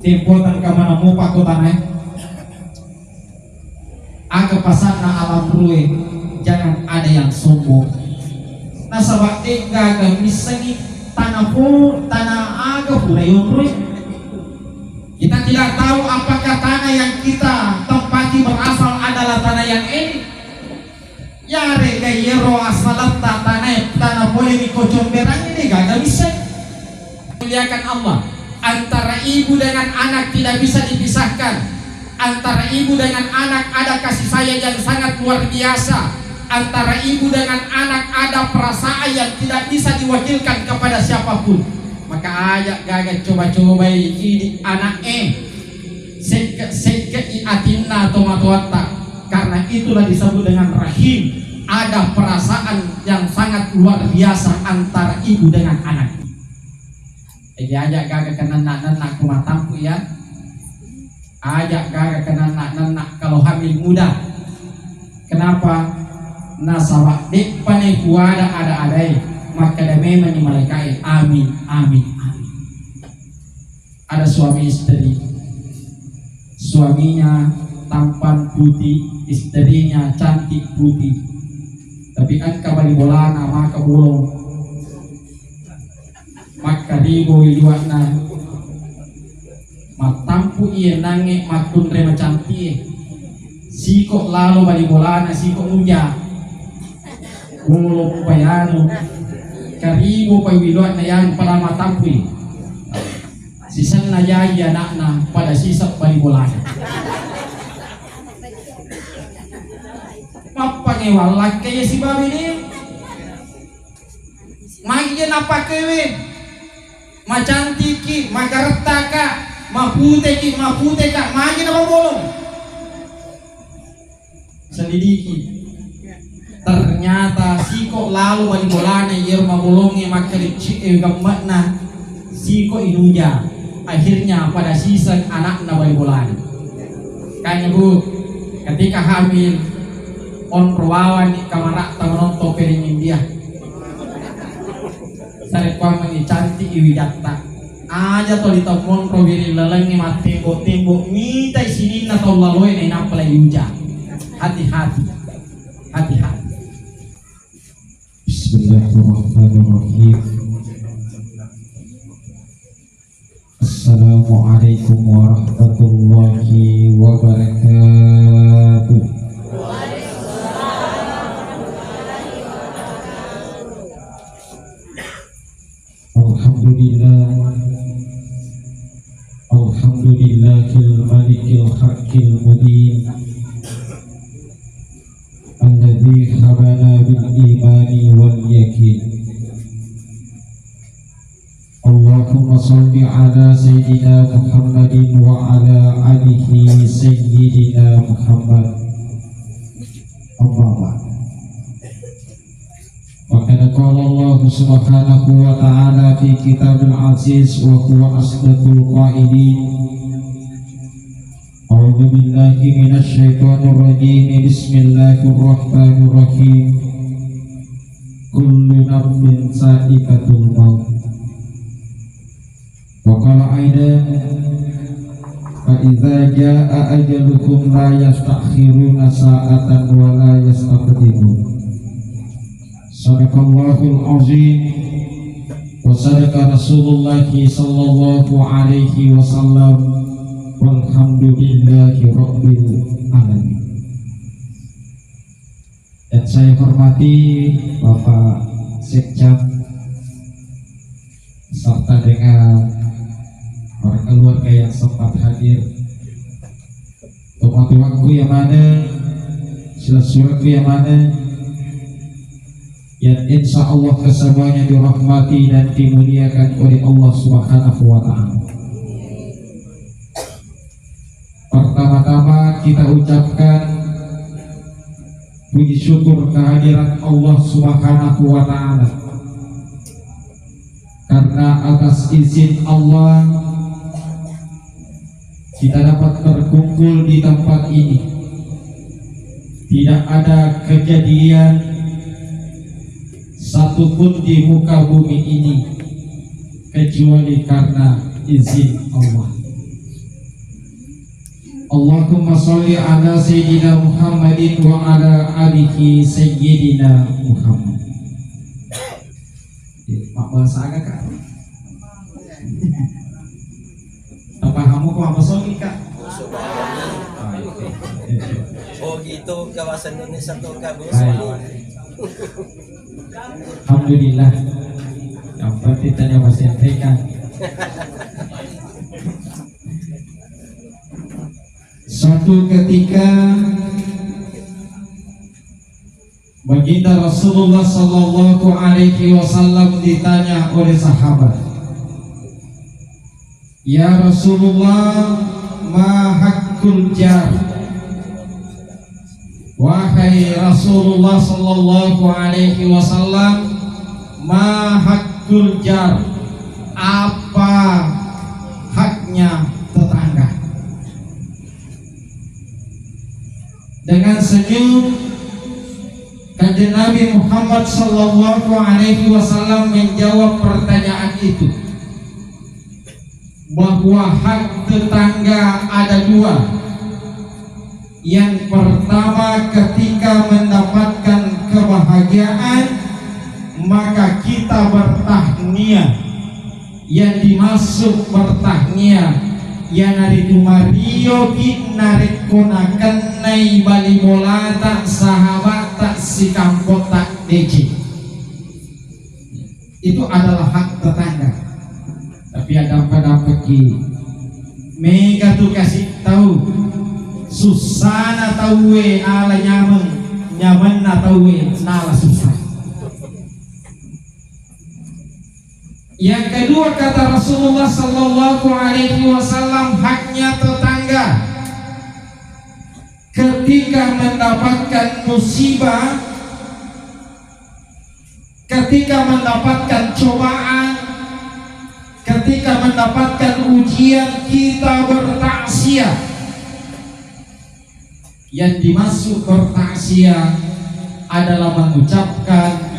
Timpotan ka mana mo pa ko tanay. Aga pasan na alam ruwe, jangan ada yang sombong. Nasa bakti gaga misangi tanah aga pula yun ruwe. Kita tidak tahu apakah tanah yang kita tempati berasal adalah tanah yang ini. Yare gayero asalata tanah boleh dikocomberang ini gaga bisa. Muliakan Allah. Antara ibu dengan anak tidak bisa dipisahkan. Antara ibu dengan anak ada kasih sayang yang sangat luar biasa. Antara ibu dengan anak ada perasaan yang tidak bisa diwakilkan kepada siapapun. Maka ajak gagal coba-coba ini anak seke atinna tomatuata. Karena itulah disebut dengan rahim. Ada perasaan yang sangat luar biasa antara ibu dengan anak. Ajak gagak kena nak kumatampu ya. Ajak gagak kena nak kalau hamil muda. Kenapa? Nasabak dek pane kuada ada maka demi malaikat amin amin amin. Ada suami istri. Suaminya tampan putih, istrinya cantik putih. Tapi angka bali bolana maka bolong. Maka ribo iliwana matampu iya nange matun rema cantik siko lalu bali bolana siko muja ulo payano karibo pay wiluan na yan pala matampu sisan na yaya anakna pada sisak bali bolana mapangewalak kaya si babi ni magiging napakewe macantiki, magartaka, maputeki, magi na bolong. Selidiki. Ternyata siko lalu bali bolana yer mabolongi makarici gammat na siko inuja. Akhirnya pada sisa anak na bali bolana. Kanya bu, ketika hamil on perwawan kamarak tamanonto peringin dia. Sarekwa mangi cantik iwidatta aja to ditomon proviri lelengi mati tembok mitai sini na to laloi na inampala yuja. Hati-hati. Bismillahirrahmanirrahim. Assalamualaikum warahmatullahi wabarakatuh. Alhamdulillahil malikil haqqil mubin alladzi habana bil imani wal yakin. Allahumma shalli ala sayyidina Muhammadin wa ala alihi sayyidina Muhammad. Allahumma Wakana qala Allah subhanahu wa ta'ala fi kitabil aziz wa huwa asdaqul qailin. A'udzu billahi minasy syaithanir rajim. Bismillahirrahmanirrahim. Kullu nafsin sa'iqatul maut. Wa qala aidan fa idza jaa ajalukum la yastakhiruna sa'atan wa la yastaqdimun. Sadaqallahul azim wa sadaqa Rasulullah sallallahu alaihi wasallam walhamdulillahi rabbil alamin. Dan saya hormati Bapak Sekjam serta dengan para keluarga yang sempat hadir, teman-temanku yang mana, saudaraku yang mana, yang insya Allah kesemuanya dirahmati dan dimuliakan oleh Allah Subhanahu wa ta'ala. Pertama-tama kita ucapkan puji syukur kehadiran Allah Subhanahu wa ta'ala, karena atas izin Allah kita dapat berkumpul di tempat ini. Tidak ada kejadian satupun di muka bumi ini kecuali karena izin Allah. Allahumma sholli ala sayyidina Muhammadin wa ala alihi sayyidina Muhammad. Pak bahasa agak kak. Apa kamu kok apa sholli kak? Oh gitu kawasan Indonesia tuh kak. Alhamdulillah. Yang penting tanya masih kan. Suatu ketika baginda Rasulullah Sallallahu Alaihi Wasallam ditanya oleh sahabat, "Ya Rasulullah, ma haqqul jar?" Wahai Rasulullah Sallallahu Alaihi Wasallam, ma haqqul jar? Apa haknya tetangga? Dengan senyum Kanjeng Nabi Muhammad Sallallahu Alaihi Wasallam menjawab pertanyaan itu, bahwa hak tetangga ada dua. Yang pertama, ketika mendapatkan kebahagiaan maka kita bertahniah. Yang dimaksud bertahniah ya naritu Mario kin narik konakan nai bali bola tak sahabat tak si kampot tak deci. Itu adalah hak tetangga. Tapi ada pada pergi mega tuh kasih tahu susah na tahu nala nyaman na tahu nala susah. Yang kedua, kata Rasulullah Sallallahu Alaihi Wasallam, haknya tetangga ketika mendapatkan musibah, ketika mendapatkan cobaan, ketika mendapatkan ujian, kita bertaksiah. Yang dimaksud bertaksiah adalah mengucapkan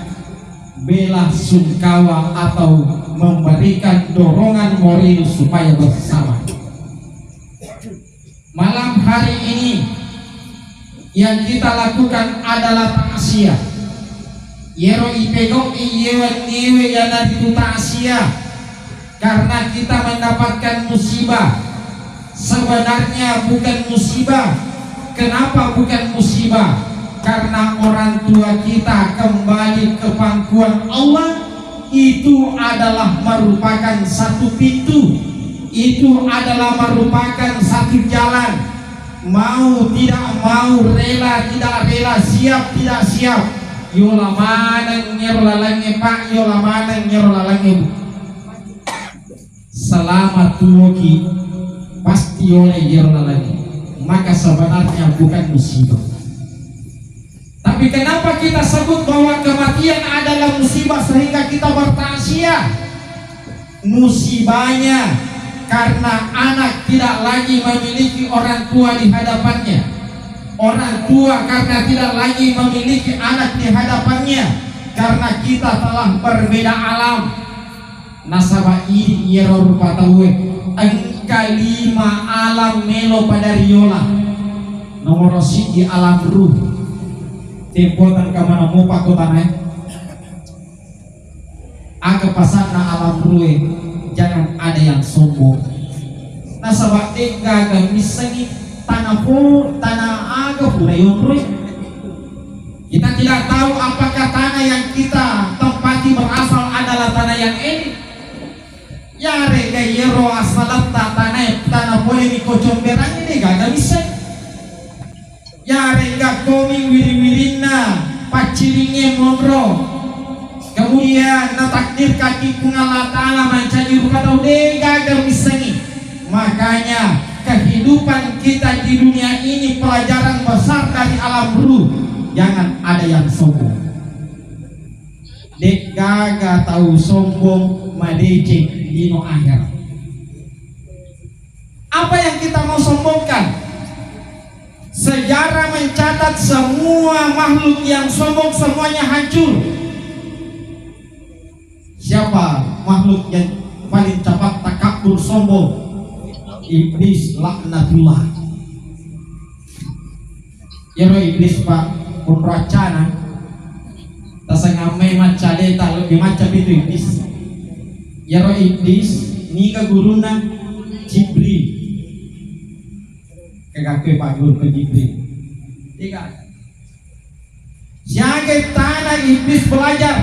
bela sungkawa atau memberikan dorongan moral supaya bersama. Malam hari ini yang kita lakukan adalah taksiah. Yero ipegok iyewan niwe yana itu taksiah karena kita mendapatkan musibah. Sebenarnya bukan musibah. Kenapa bukan musibah? Karena orang tua kita kembali ke pangkuan Allah. Itu adalah merupakan satu pintu, itu adalah merupakan satu jalan. Mau tidak mau, rela tidak rela, siap tidak siap, yola mana nyerolalange pak, yola mana nyerolalange bu. Selamat tuoki pasti oleh nyerolalange. Maka sebenarnya bukan musibah. Tapi kenapa kita sebut bahwa kematian adalah musibah sehingga kita bertaksiah? Musibahnya karena anak tidak lagi memiliki orang tua di hadapannya. Orang tua karena tidak lagi memiliki anak di hadapannya. Karena kita telah berbeda alam. Nasabah ini yeror patawe engka 5 alam melo pada riola. Nomor di alam ruh. Tempotan kamana mo pakotanay aga pasan na alam ruwe, jangan ada yang sombong. Nasa bakti gaga misagi tanah aga pura yun ruwe. Kita tidak tahu apakah tanah yang kita tempati berasal adalah tanah yang ini. Yare gayero asalat tanah boleh dikocomberan ini gaga misagi. Yare gak koming wiri-wirina paciringnya mondro, kemudian natakdir kaki pungala ta'ala mencari rupa tau dega gemisengi. Makanya kehidupan kita di dunia ini pelajaran besar dari alam ruh. Jangan ada yang sombong. Dek gaga tahu sombong madece dino akhirat. Apa yang kita mau sombongkan? Sejarah mencatat semua makhluk yang sombong semuanya hancur. Siapa makhluk yang paling cepat takabur sombong? Iblis laknatullah. Yero iblis pak pemracana tasangamai maca deta lebih macam itu iblis. Yero iblis nika guruna Jibril kagak pak guru ke Jibril. Tiga. Siaga tanah iblis belajar.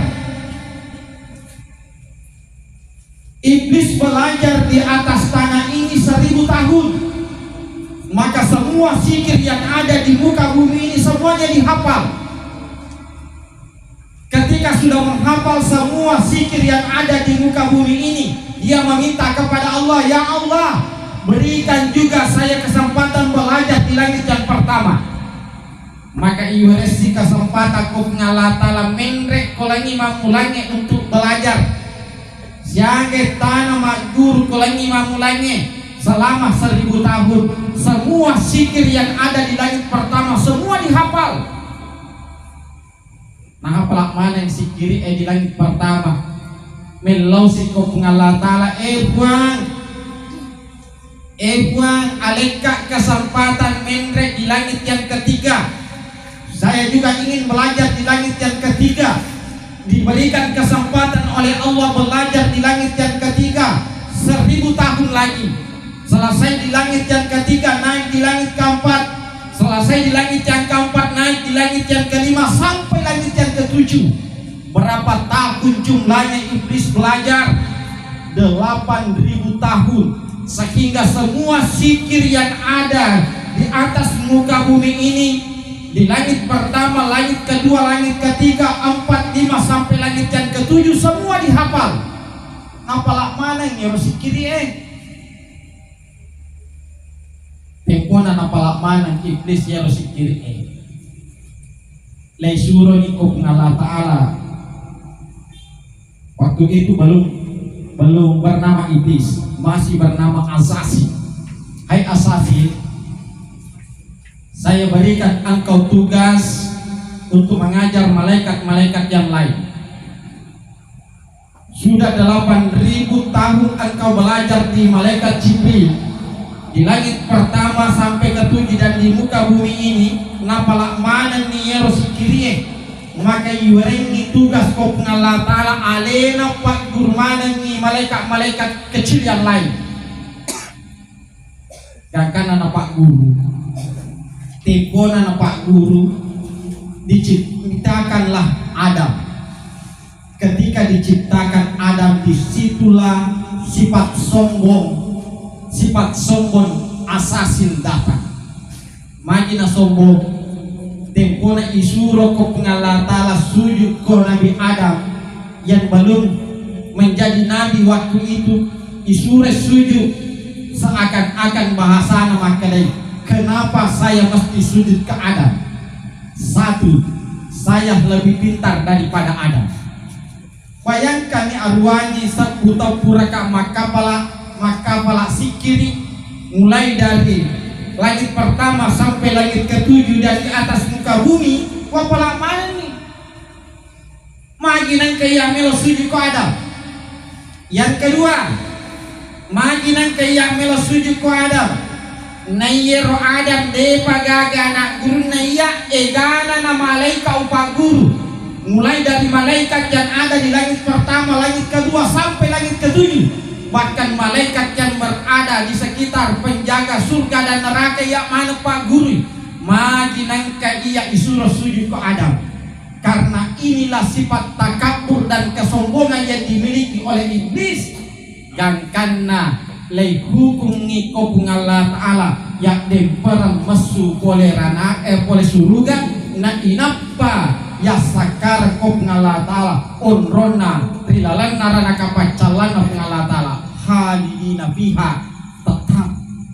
Iblis belajar di atas tanah ini 1000 tahun. Maka semua zikir yang ada di muka bumi ini semuanya dihafal. Ketika sudah menghafal semua zikir yang ada di muka bumi ini, dia meminta kepada Allah, ya Allah, berikan juga saya kesempatan belajar di langit yang pertama. Maka iuresi kesempatan kau ngalatala menrek kolangi mamulangi untuk belajar. Siaga tanah makgur kolangi mamulangi selama 1000 tahun. Semua zikir yang ada di langit pertama semua dihafal. Nah hafal mana yang zikiri di langit pertama? Melau siko pengalah ta'ala buang aleka kesempatan menrek di langit yang ketiga. Saya juga ingin belajar di langit yang ketiga. Diberikan kesempatan oleh Allah belajar di langit yang ketiga 1000 tahun lagi. Selesai di langit yang ketiga, naik di langit keempat. Selesai di langit yang keempat, naik di langit yang kelima, sampai langit yang ketujuh. Berapa tahun jumlahnya iblis belajar? 8000 tahun. Sehingga semua zikir yang ada di atas muka bumi ini, di langit pertama, langit kedua, langit ketiga, 4, 5 sampai langit yang ketujuh, semua dihafal. Apalah mana yang harus zikiri Tempona napalak manang iblis ya harus zikiri Lai suruh ni kau Allah Ta'ala. Waktu itu belum bernama iblis, masih bernama Asasi. Hai Asasi, saya berikan engkau tugas untuk mengajar malaikat-malaikat yang lain. Sudah 8000 tahun engkau belajar di malaikat Jibril, di langit pertama sampai ke-7 dan di muka bumi ini. Napalak mana nih ya rosikiri. Maka yurengi tugas kau pengalah ta'ala alena pak gurmana nih malaikat-malaikat kecil yang lain. Kakana na pak guru, tempona na pak guru, diciptakanlah Adam. Ketika diciptakan Adam, disitulah sifat sombong asasin datang. Magina sombong, tempona isuro ko pengalah ta'ala sujud ko Nabi Adam yang belum menjadi nabi waktu itu. Isure sujud seakan-akan bahasa nama kedai. Kenapa saya mesti sujud ke Adam? Satu, saya lebih pintar daripada Adam. Bayangkan ni arwani sabuta puraka makapala sikiri, mulai dari langit pertama sampai langit ke-7 dan di atas muka bumi. Wapala mana nih? Maginan kaya melo sujud ko Adam. Yang kedua, maginan kaya melo sujud ko Adam. Nayero Adam de pagaga anak guru naya egana na malaika upa guru. Mulai dari malaikat yang ada di langit pertama, langit kedua sampai langit ke-7. Bahkan malaikat yang berada di sekitar penjaga surga dan neraka yang mana pak guru. Magi nangka iya isuruh sujud ke Adam. Karena inilah sifat takabur dan kesombongan yang dimiliki oleh iblis. Yang karena lei hukum ngiko Allah Ta'ala yang demperan mesu boleh boleh surga na inapa ya sakar kop ngala ta'ala onrona rilalan narana kapacalan na ngala ta'ala halina fiha, tetap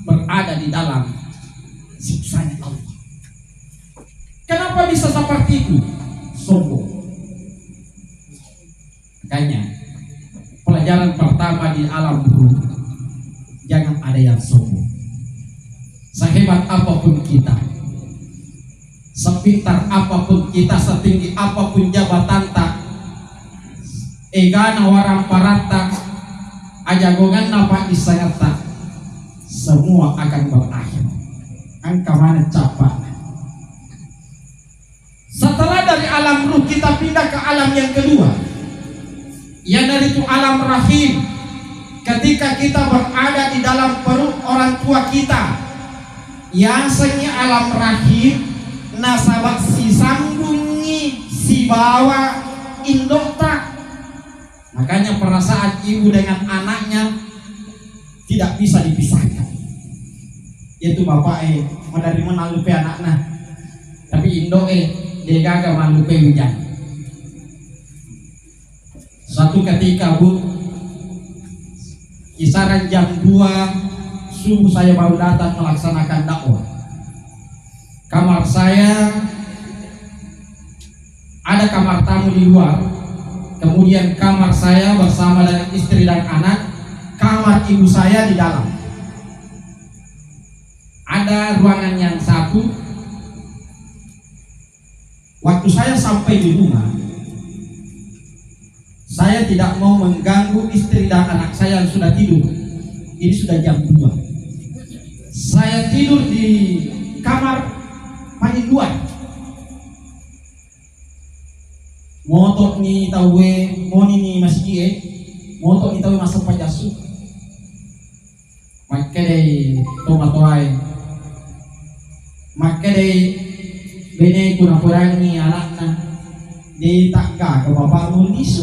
berada di dalam siksanya Allah. Kenapa bisa seperti itu? Sombong. Makanya pelajaran pertama di alam buruk, jangan ada yang sombong. Sehebat apapun kita, sepintar apapun kita, setinggi apapun jabatan tak, egana warang parata, ajagongan napa disayata, semua akan berakhir. Angka mana capat, dari alam ruh kita pindah ke alam yang kedua, yang dari itu alam rahim. Ketika kita berada di dalam perut orang tua kita, yang sengi alam rahim, nasabak si sambungi si bawa indokta. Makanya perasaan ibu dengan anaknya tidak bisa dipisahkan. Yaitu bapak dari mana lupa anaknya, tapi indo dia gagal malupe hujan. Suatu ketika bu, kisaran jam 2 subuh saya baru datang melaksanakan dakwah. Kamar saya ada kamar tamu di luar, kemudian kamar saya bersama dengan istri dan anak, kamar ibu saya di dalam. Ada ruangan yang satu. Waktu saya sampai di rumah, saya tidak mau mengganggu istri dan anak saya yang sudah tidur. Ini sudah jam 2. Saya tidur di kamar paling luar. Motok ni tahu moni ni masih motok ni tahu masuk pajasu. Makanya tomatoai. Makanya bene kuna kurangi anaknya di takga ke bapak nulisu.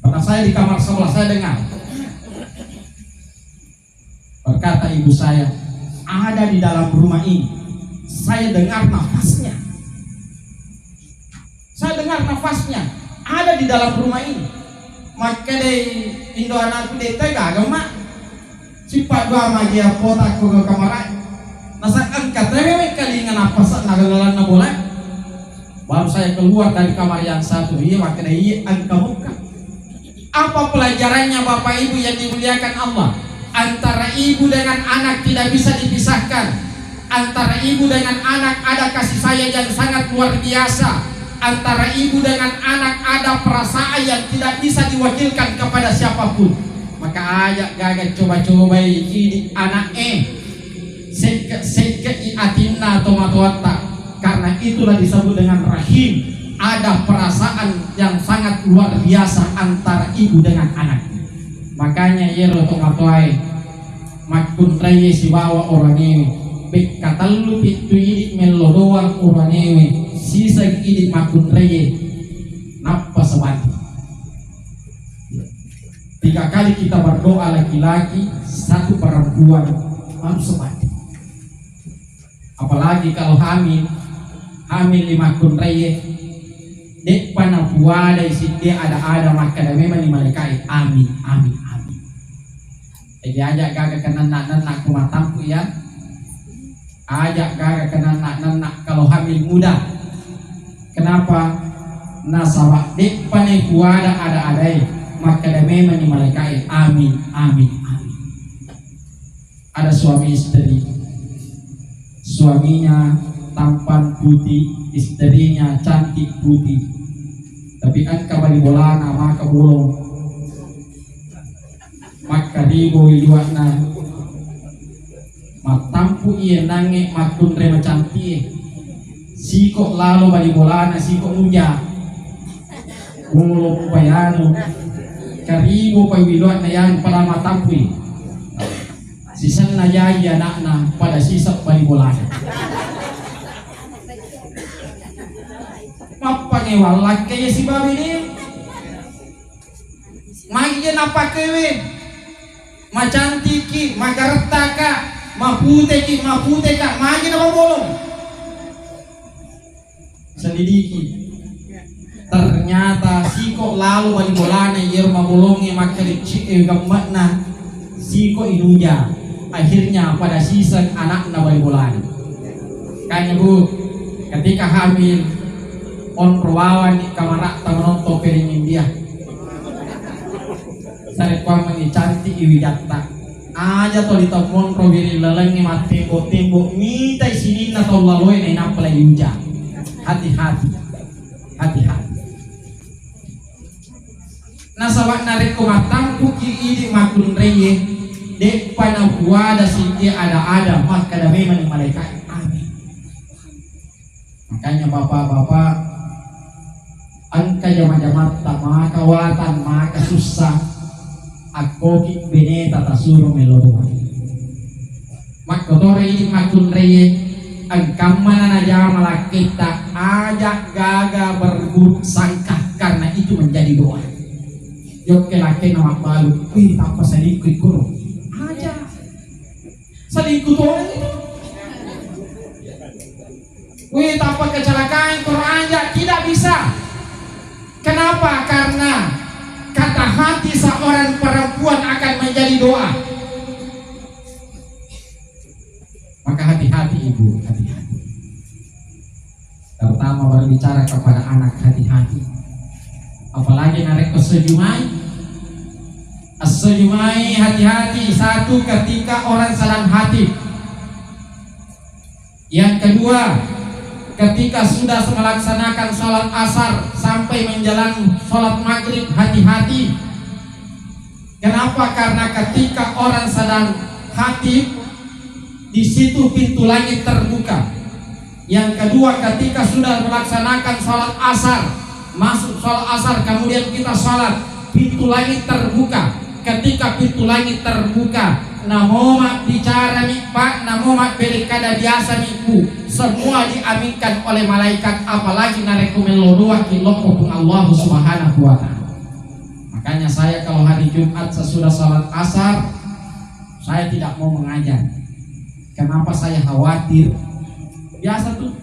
Pada saya di kamar sebelah saya dengar berkata ibu saya, ada di dalam rumah ini. Saya dengar nafasnya. Saya dengar nafasnya ada di dalam rumah ini. Maka deh indo anakku deh tega agama. Sifat dua magia potak ke kamar. Nasakan katanya kalingan apa sak nagagalan na bola. Baru saya keluar dari kamar yang satu, iya makanya iya angka muka. Apa pelajarannya Bapak Ibu yang dimuliakan Allah? Antara ibu dengan anak tidak bisa dipisahkan. Antara ibu dengan anak ada kasih sayang yang sangat luar biasa. Antara ibu dengan anak ada perasaan yang tidak bisa diwakilkan kepada siapapun. Maka ajak gagal coba-coba ini anak Seke atinna atau matuata, karena itulah disebut dengan rahim. Ada perasaan yang sangat luar biasa antara ibu dengan anak. Makanya yero tomatoai makun reye si bawa orang ini bek katalu pitu idik melodoang orang ini sisa idik makun reye napa sebati. 3 kali kita berdoa laki-laki, 1 perempuan harus sebati. Apalagi kalau hamil 5 kun reye dek panapuada isi dia ada maka da memang ni malaikat. Amin amin amin. Jadi ajak gagak ke nanak kumatampu ya. Ajak gagak ke nanak kalau hamil muda. Kenapa? Nasabak dek panapuada ada maka da memang ni malaikat. Amin amin amin. Ada suami istri, suaminya tampan putih, istrinya cantik putih, tapi angka bali bolana maka bolong, maka ribo iluakna matampu iya nange makun rema cantik, siko lalu bali bolana siko muja, bolong payano, karibo pawiluakna yang pada matampu. Sisan na yagi anakna pada sisap bali bolana. Mapangewalak kaya si babi ni. Magian apa kewe? Macantiki, magartaka, maputeki, magian apa bolong? Selidiki. Ternyata siko lalu bali bolana yer mabolongi makalik gambat na siko inuja. Akhirnya pada season anak bali bolana. Kanya bu, ketika hamil on perwawan ni kamarak menonton piringin dia. Sare kwa mangi cantik iwidatta. Aja to ditomon probiri lelengi mati tembok minta sini na to laloi na inapala yuja. Hati-hati. Hati-hati. Nasawak narik kumatang puki ini makun reye. Dek panabuada sinti ada maka da memang malaikat. Amin. Makanya bapak-bapak, angka jama-jama maka watan maka susah akoki bene tata suruh melodua makotore ini makun reye angka mana naja malah kita ajak gaga berburuk sangka karena itu menjadi doa. Yuk laki nama balu, wih tanpa selingkuh kurung aja selingkuh tuh orang itu. Wih tanpa kecelakaan kurung aja tidak bisa. Kenapa? Karena kata hati seorang perempuan akan menjadi doa. Maka hati-hati ibu, hati-hati. Terutama berbicara kepada anak, hati-hati. Apalagi narik kesejumai. Kesejumai hati-hati. Satu, ketika orang sedang hati. Yang kedua, ketika sudah melaksanakan sholat asar sampai menjalani sholat maghrib, hati-hati. Kenapa? Karena ketika orang sedang hati, di situ pintu langit terbuka. Yang kedua, ketika sudah melaksanakan sholat asar, masuk sholat asar, kemudian kita sholat, pintu langit terbuka. Ketika pintu langit terbuka, namo mak bicara nih pak, namo mak belikada biasa niku, semua diaminkan oleh malaikat, apalagi narekumelo kilokopung Allah subhanahu wa ta'ala. Makanya saya kalau hari Jumat sesudah sholat asar, saya tidak mau mengajar. Kenapa? Saya khawatir. Biasa tuh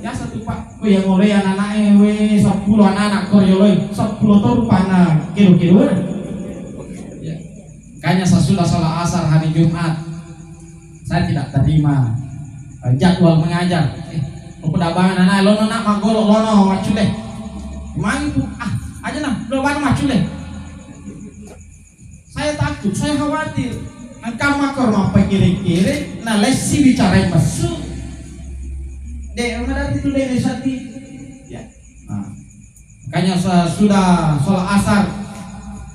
pak, yang oleh anak-anak 10 anak-anak koryoloi 10 tuh rupanya kilo-kilo. Makanya sesudah sholat asar hari Jumat, saya tidak terima jadwal mengajar. Udah bangun anak lono nak magolok lono macule. Gimana itu? Aja nah, lo bangun macule. Saya takut, saya khawatir. Angka makor mau kiri-kiri, nah lesi bicara yang masuk. Dek, mana itu dek sati? Ya. Nah, makanya sudah sholat asar,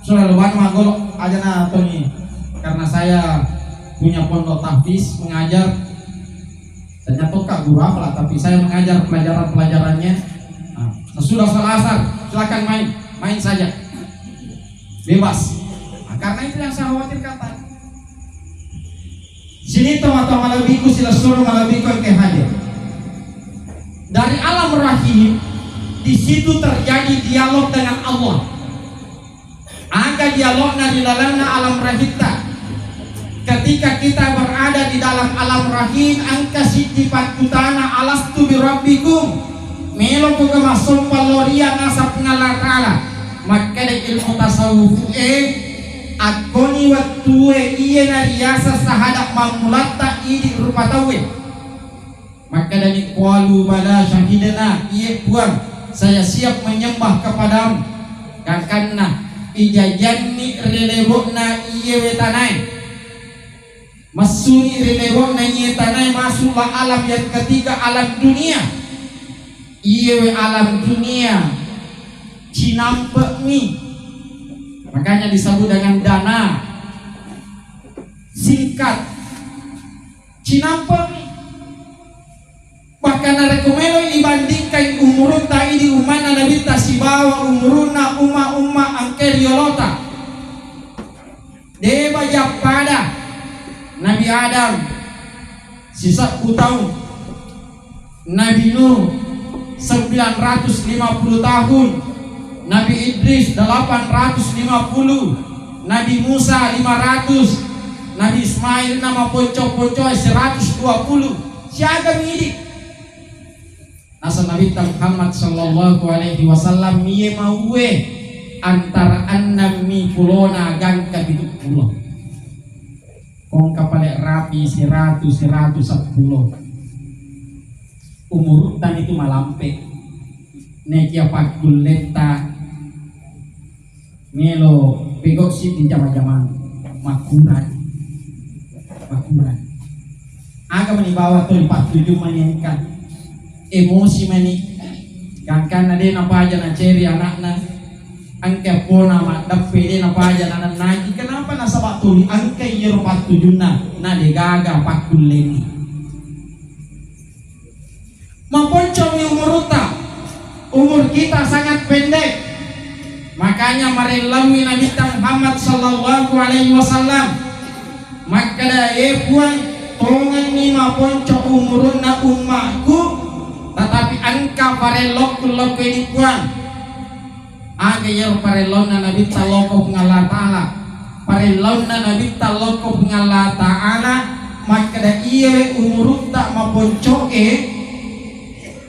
sudah lo bangun magolok aja nah Tony. Karena saya punya pondok tahfiz mengajar. Ternyata kak guru apa lah, tapi saya mengajar pelajarannya. Nah, sesudah sholat asar, silakan main saja, bebas. Nah, karena itu yang saya khawatirkan tadi. Sini teman-teman malabiku sila suruh malabiku yang hadir. Dari alam rahim, di situ terjadi dialog dengan Allah. Aga dialognya di dalamnya alam rahimta. Ketika kita berada di dalam alam rahim, angka sitipat kutana alastu birabbikum melo ko masum paloria nasab ngalatala. Maka dari ilmu tasawuf akoni watue iye nariasa sahadak mamulata ini rupa tawe. Maka dari qalu bala syahidana, iye Tuhan, saya siap menyembah kepadamu. Karena ijajanni relebokna iye wetanai, masuni relebokna iye tanai, masuklah alam yang ketiga, alam dunia. Iye alam dunia cinampe mi. Makanya disebut dengan dana singkat cinampe. Bahkan rekomelo dibandingkan umurun tai di umana nabi tasibawa umuruna umma angkeriolota deba pada Nabi Adam sisa tahun, Nabi Nuh 950 tahun, Nabi Idris 850, Nabi Musa 500, Nabi Ismail nama ponco-ponco 120. Siapa ini? Asa Nabi Muhammad sallallahu alaihi wasallam miye mawe antara annami pulona gangka itu pulau. Kong kapalek rapi 110. Umur tan itu malampe. Nekia pakul leta melo pegok si di jama-jama makuran. Aga manibawa to 47 manikan emosi mani kan ade napa aja na ceri anakna angke pona mak dape de napa aja na nagi kenapa na sabatuli angke yero 47 na de gaga pakul leni maponco mi umuruta umur kita sangat pendek. Makanya mari lawi Nabi Muhammad sallallahu alaihi wasallam maka daya puan tongan ni maponco umurun na umatku, tetapi angka parelok ini puan agak parelok na Nabi taloko ngala taala, parelok na Nabi taloko ngala taala, maka daya umurun tak maponco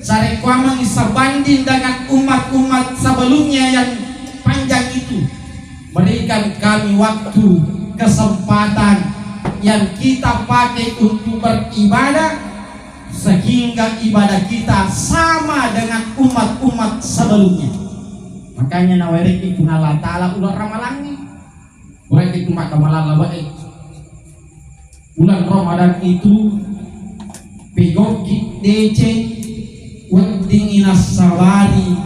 sare kuamang sebanding dengan umat-umat sebelumnya yang panjang itu. Berikan kami waktu, kesempatan yang kita pakai untuk beribadah sehingga ibadah kita sama dengan umat-umat sebelumnya. Makanya nawariki pun Allah Ta'ala ulah ramalannya orang itu maka malah baik. Bulan Ramadan itu pegoki DC wading inasawari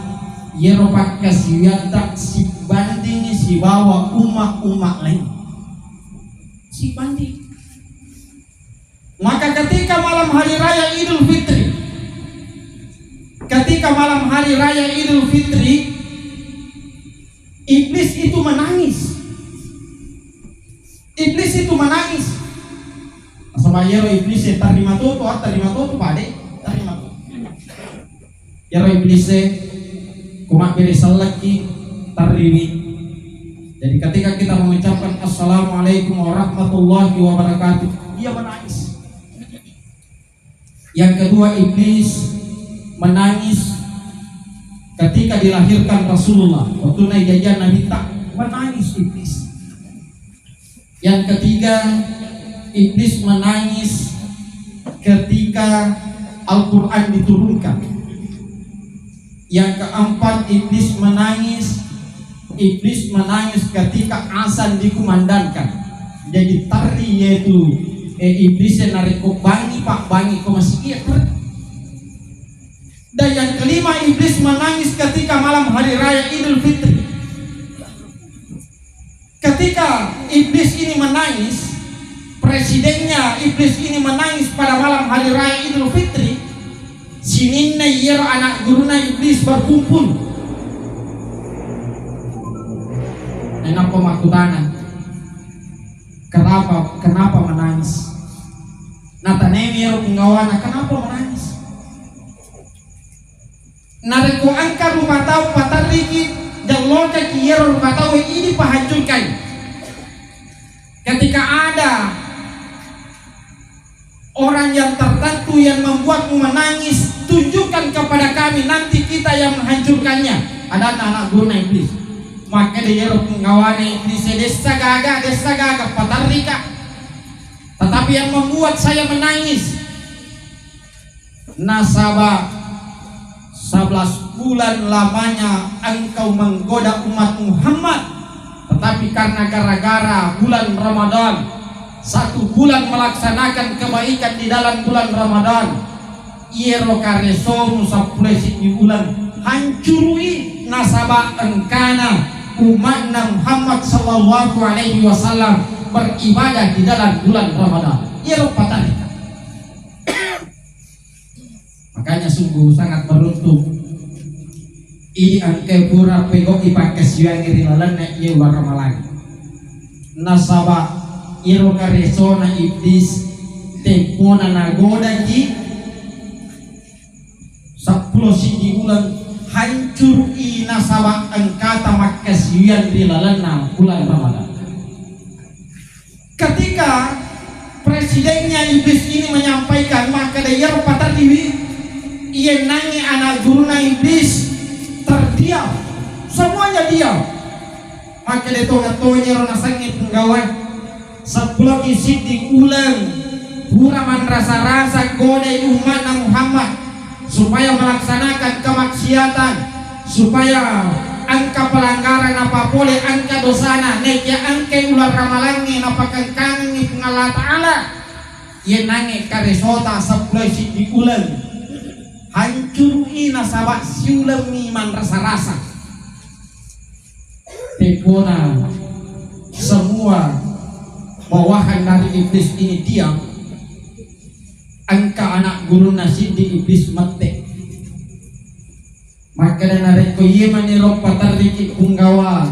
yeropak kasiyata si banding si bawa umat-umat lain si banding. Maka ketika malam hari raya Idul Fitri, iblis itu menangis. Asal iblis terima tuh pade terima tuh. Ya iblis kumak beresal lagi tarriwi. Jadi ketika kita mengucapkan assalamualaikum warahmatullahi wabarakatuh, dia menangis. Yang kedua, iblis menangis ketika dilahirkan Rasulullah. Waktu naik jajan Nabi tak menangis iblis. Yang ketiga, iblis menangis ketika Al-Quran diturunkan. Yang keempat, iblis menangis ketika azan dikumandangkan. Jadi tari yaitu iblis yang narik bangi pak bangi kau masih iya. Dan yang kelima, iblis menangis ketika malam hari raya Idul Fitri. Ketika iblis ini menangis, presidennya iblis ini menangis pada malam hari raya Idul Fitri. Sininna yero anak guruna iblis berkumpul. Enak pemakutanan. Kenapa menangis? Natanemi yero penggawana kenapa menangis? Nareko angka rumah tahu patariki dan loka kiyero rumah tahu ini pahancurkan. Ketika ada orang yang tertentu yang membuatmu menangis, tunjukkan kepada kami, nanti kita yang menghancurkannya. Ada anak guna iblis. Maka dia pengawane iblis desa gaga patarika. Tetapi yang membuat saya menangis, nasabah 11 bulan lamanya engkau menggoda umat Muhammad, tetapi karena gara-gara bulan Ramadan, 1 bulan melaksanakan kebaikan di dalam bulan Ramadan, iero karesomu sapulesi di bulan hancurui nasabah engkana umat Muhammad sallallahu alaihi wasallam beribadah di dalam bulan Ramadan. Iero patarika. Makanya sungguh sangat beruntung. Ini angke pura pego ipakai siang iri lalan na iya waramalan. Nasabah iro karesona iblis tempona nagoda ki 10 siji bulan hancur i nasabah angkata makasian iri lalan na bulan Ramadan. Ketika presidennya iblis ini menyampaikan, maka dia patah diri. Ia nangi anak guruna iblis terdiam, semuanya diam. Maka dia tonya rona sangi penggawan 10 isi diulang huraman rasa-rasa godai umat Muhammad supaya melaksanakan kemaksiatan, supaya angka pelanggaran apa boleh angka dosana nekya angka ular ramalangi napakan kangi pengalat ta'ala. Ia nangi karesota 10 isi diulang hancuri nasabah siulang iman rasa-rasa. Tepona semua bawahan dari iblis ini diam. Angka anak guru nasi di iblis mati. Maka dan narik ko iya manirok patariki punggawa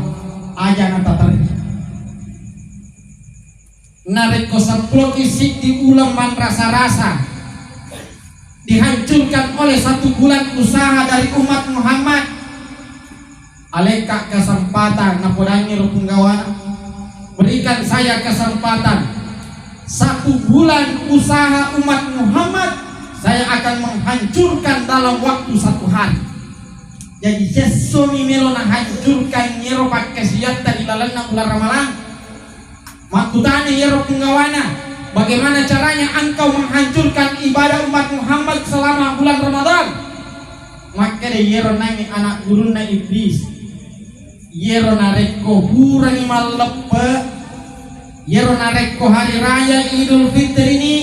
aja na tatariki. Narik ko samplo isik di ulam man rasa-rasa dihancurkan oleh 1 bulan usaha dari umat Muhammad. Aleka kesempatan napodangi ro punggawa, berikan saya kesempatan 1 bulan usaha umat Muhammad, saya akan menghancurkan dalam waktu 1 hari. Jadi sesomi melo na hancurkan nyero pakai siata di lalana ular ramalan. Makutani nyero punggawana, bagaimana caranya engkau menghancurkan ibadah umat Muhammad selama bulan Ramadan? Maka de nyero nami anak guru na iblis. Yero nareko hurang malepe, yero nareko hari raya Idul Fitri ini,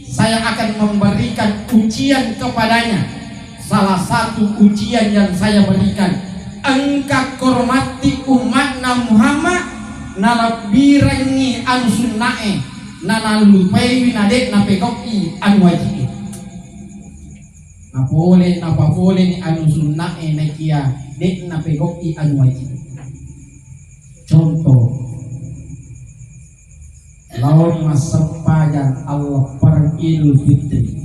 saya akan memberikan ujian kepadanya. Salah satu ujian yang saya berikan, engkau hormati umatna Muhammad, nala birangi anu sunnae, nana lupai winadek na pekoki anu wajib. Napa boleh ni anu sunnae na kia dek na pekoki anu wajib. Contoh, lawan masampajan Allah per Idul Fitri.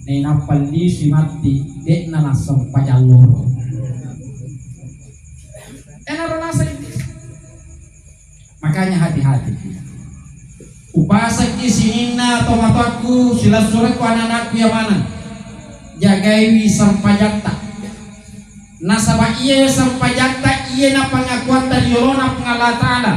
Nei napalli si mati dek na nasampajan loro. Enaro nasa ini. Makanya hati-hati. Upasak isinina atau mataku sila surat ku anak-anakku yang mana? Jagaiwi sampajanta. Nasaba iya sampajanta iya na pengakuan dari Allah Allah Ta'ala.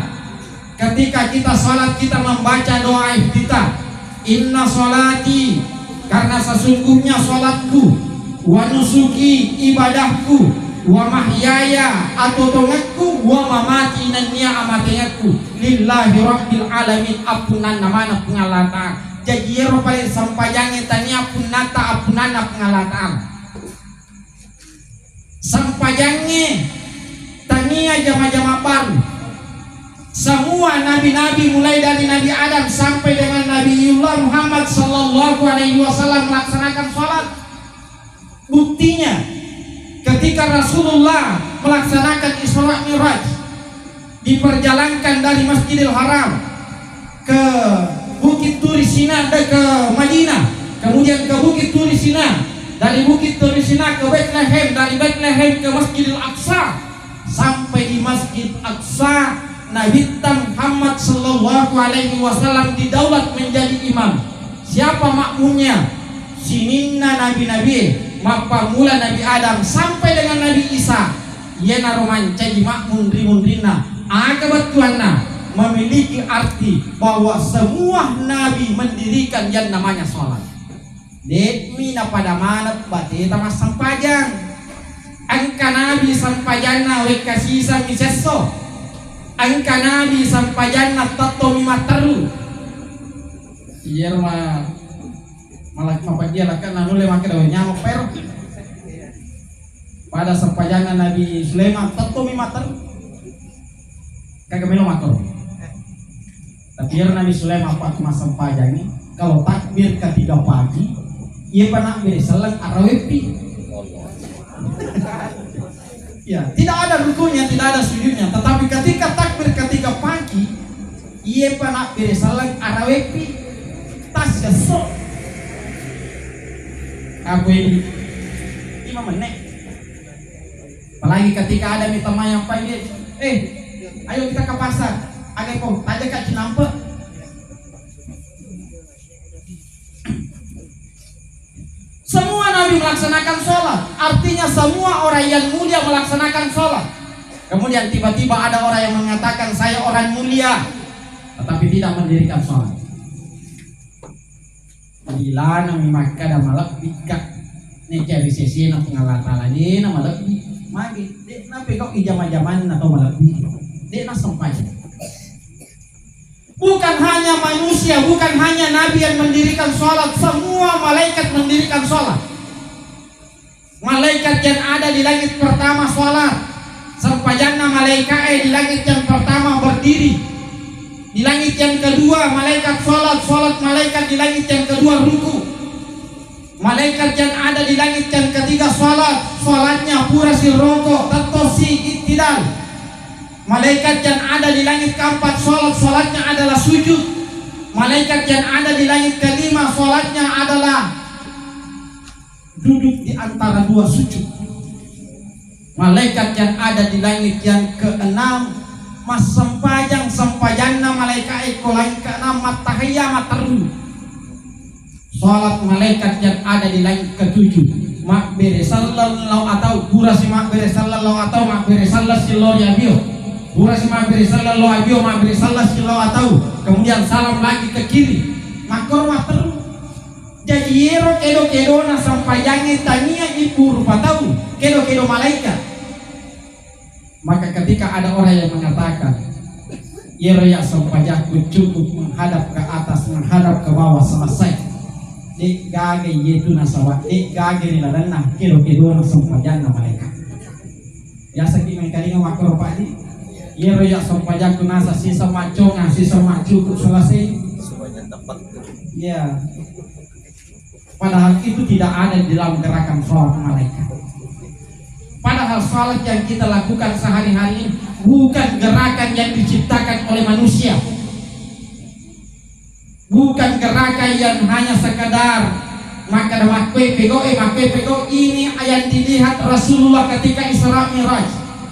Ketika kita salat kita membaca doa iftitah. Inna salati, karena sesungguhnya salatku, wa nusuki ibadahku, wa mahyaya atau tongatku, wa mamati nanya amatiatku lillahi rabbil alamin apunan namana pengalatan. Jadi ero paling sampajangnya tanya apunata apunana pengalatan. Sampajangnya tania jama-jama baru. Semua nabi-nabi mulai dari Nabi Adam sampai dengan Nabiullah Muhammad sallallahu alaihi wasallam melaksanakan sholat. Buktinya ketika Rasulullah melaksanakan Isra Mi'raj, diperjalankan dari Masjidil Haram ke Bukit Turi Sina ke Madinah, kemudian ke Bukit Turi Sina, dari Bukit Turi Sina ke Bethlehem, dari Bethlehem ke Masjidil Aqsa, sampai di Masjid Aqsa Nabi Muhammad sallallahu alaihi wasallam didaulat menjadi imam. Siapa makmumnya? Sininna nabi-nabi, maka mula Nabi Adam sampai dengan Nabi Isa. Yena romanca di makmum rimun-rina. Akabat tuanna memiliki arti bahwa semua nabi mendirikan yang namanya sholat. Dekmina pada mana bateta mas sampajang. Angka nabi sampajana wekasisa miseso. Angka nabi sampajana tato mimateru. Iya mah malah dia lakan nanu le make dawe nyamuk per. Pada sampajana Nabi Sulaiman tato mimateru. Kagak melo matur. Tapi Nabi Sulaiman pak mas sampajani kalau takbir ketiga pagi, ia pernah berselang arawepi. Ya, tidak ada rukunya, tidak ada sujudnya. Tetapi ketika takbir ketika pagi, ia pernah bersalang arawepi tas kesok. Aku ini 5 menit. Apalagi ketika ada minta yang panggil, ayo kita ke pasar. Agak kok, aja kak Cinampe. Semua nabi melaksanakan sholat, artinya semua orang yang mulia melaksanakan sholat. Kemudian tiba-tiba ada orang yang mengatakan saya orang mulia, tetapi tidak mendirikan sholat. Bila nami maka ada malak bika, neke bisesi na pengalatala ni na malak bi, magi, dek na pekok ijama-jaman atau malak bi, dek na sampai. Bukan hanya manusia, bukan hanya nabi yang mendirikan sholat, semua malaikat mendirikan sholat. Malaikat yang ada di langit pertama sholat, sampajana malaikat di langit yang pertama berdiri. Di langit yang kedua malaikat sholat, sholat malaikat di langit yang kedua ruku. Malaikat yang ada di langit yang ketiga salatnya pura si rokok atau si iktidal. Malaikat yang ada di langit keempat salatnya adalah sujud. Malaikat yang ada di langit kelima salatnya adalah duduk di antara dua sujud. Malaikat yang ada di langit yang keenam mas sempajangna malaikat ekolain keenam matahaya mataru. Salat malaikat yang ada di langit ketujuh makbere sallallahu atau burasi makbere sallallahu atau makbere sallallahu silor ya bio burasi makbere sallallahu abio makbere sallallahu silor atau kemudian salam lagi ke kiri makor mataru. Jadi yero kedo na sampayangnya tania ipur patau kedo malaikat. Maka ketika ada orang yang mengatakan yero ya sampajaku cukup menghadap ke atas menghadap ke bawah selesai. Dek gage yetu nasawa dek gage nilaranna kedo na sampajangna malaikat. Ya sakit mengkalinga makro padi yero ya sampajaku nasa sisa maconga sisa cukup selesai semuanya tepat. ya. Padahal itu tidak ada di dalam gerakan sholat malaikat. Padahal sholat yang kita lakukan sehari-hari ini bukan gerakan yang diciptakan oleh manusia. Bukan gerakan yang hanya sekadar maka makwe pego ini yang dilihat Rasulullah ketika Isra Mi'raj.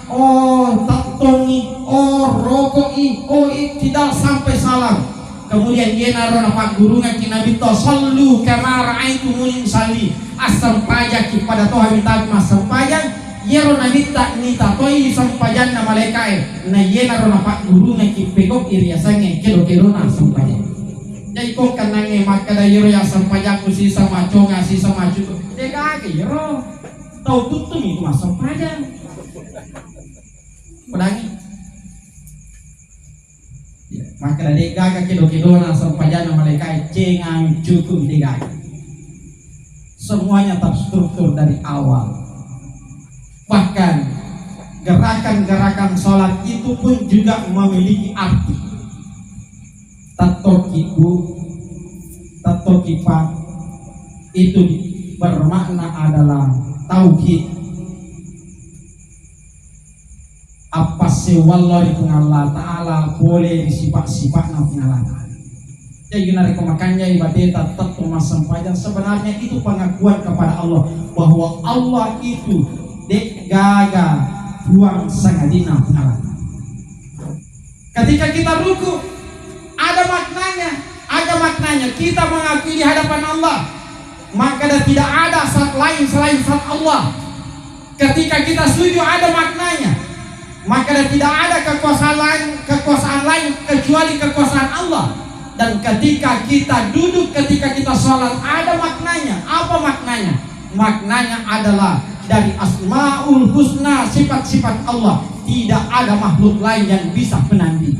Oh tatongi, oh rokoi, oh tidak sampai salam. Kemudian dia naruh nafak gurungan kina bito sallu kama ra'aitumuni salli asam pajak pada toha minta masam pajak yero nabita nita toi sampajan na malaikat na ye naruh nafak gurungan ki pegok iriasanya kelo na sampajan. Jadi kok kanange maka da yero ya sampajak ku sisa maconga sisa maju deka ke yero tau tutum itu masam pajak. Ulangi maka dari gaga kedo-kedona sampajana malaikat jangan cukup digaga. Semuanya terstruktur dari awal. Bahkan gerakan-gerakan sholat itu pun juga memiliki arti. Tatokipa itu bermakna adalah tauhid. Apa sewallahi Allah Ta'ala boleh disifat-sifatnya Allah Ta'ala. Jadi nari kemakannya ibadah tetap sampaikan sebenarnya itu pengakuan kepada Allah bahwa Allah itu dek gaga buang sangadina Allah. Ketika kita ruku ada maknanya kita mengakui di hadapan Allah maka tidak ada zat lain selain zat Allah. Ketika kita sujud ada maknanya maka tidak ada kekuasaan lain kecuali kekuasaan Allah. Dan ketika kita duduk, ketika kita sholat ada maknanya. Apa maknanya? Maknanya adalah dari asmaul husna, sifat-sifat Allah. Tidak ada makhluk lain yang bisa penanding.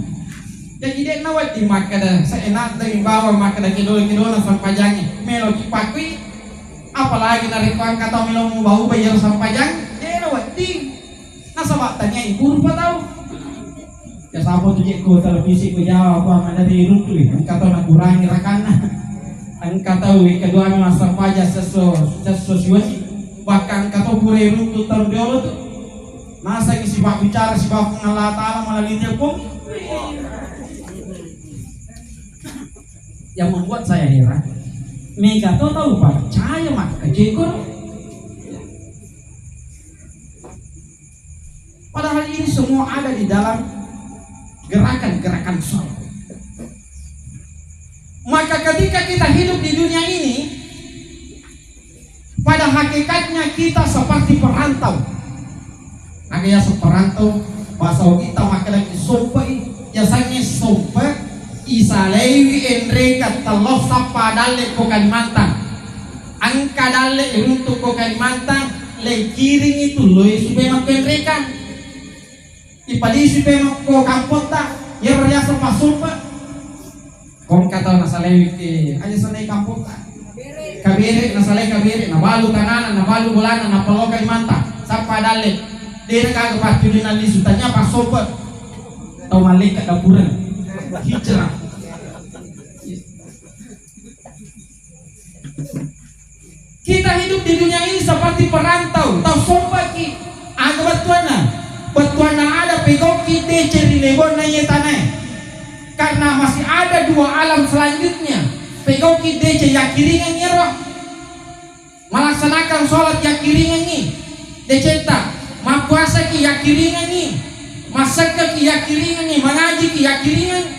Jadi dia nawati maka dah seenak dari bawah maka dah kidol-kidol sampajangnya melo kipakui apalagi dari kuang kata melo bau bayar sampajang dia nawati. Nasabak tanya ibu rupa tahu ya sahabat tuh ko televisi ko jawab apa ada di rutu angka tahu nak kurangi rakana angka tahu kedua masa pajak sesuatu bahkan kata pure rutu terdiolo tuh masa isi bak bicara si bak Allah Ta'ala melalui telepon yang membuat saya heran Mega tahu percaya mak kejekor. Padahal ini semua ada di dalam gerakan-gerakan sholat. Maka ketika kita hidup di dunia ini, pada hakikatnya kita seperti perantau. Agaknya seperantau bahasa kita maka lagi sompai, jasanya sompai isalewi enreka telos sapa dalle ko Kalimantan. Angka dalle untuk ko Kalimantan le kiring itu loe supaya makan mereka. Ipalisi memang ko kampota ya berjasa pasumpa kong kata nasalewi ke aja sanay kampota kabiri nasalay kabiri nabalu kanan nabalu bulan napalo Kalimantan sapa dalle dia kagak pasti dinali sutanya pasumpa tau malaikat dapuran hijrah. Kita hidup di dunia ini seperti perantau. Tahu sombaki aga batuana ada pegoki deceri lebon na tanah. Karena masih ada dua alam selanjutnya. Pegoki dece yakiringan nyero. Melaksanakan sholat yakiringan ni. Deceta mapuasa ki yakiringan ni. Masaka ki yakiringan ni. Mengaji ki yakiringan.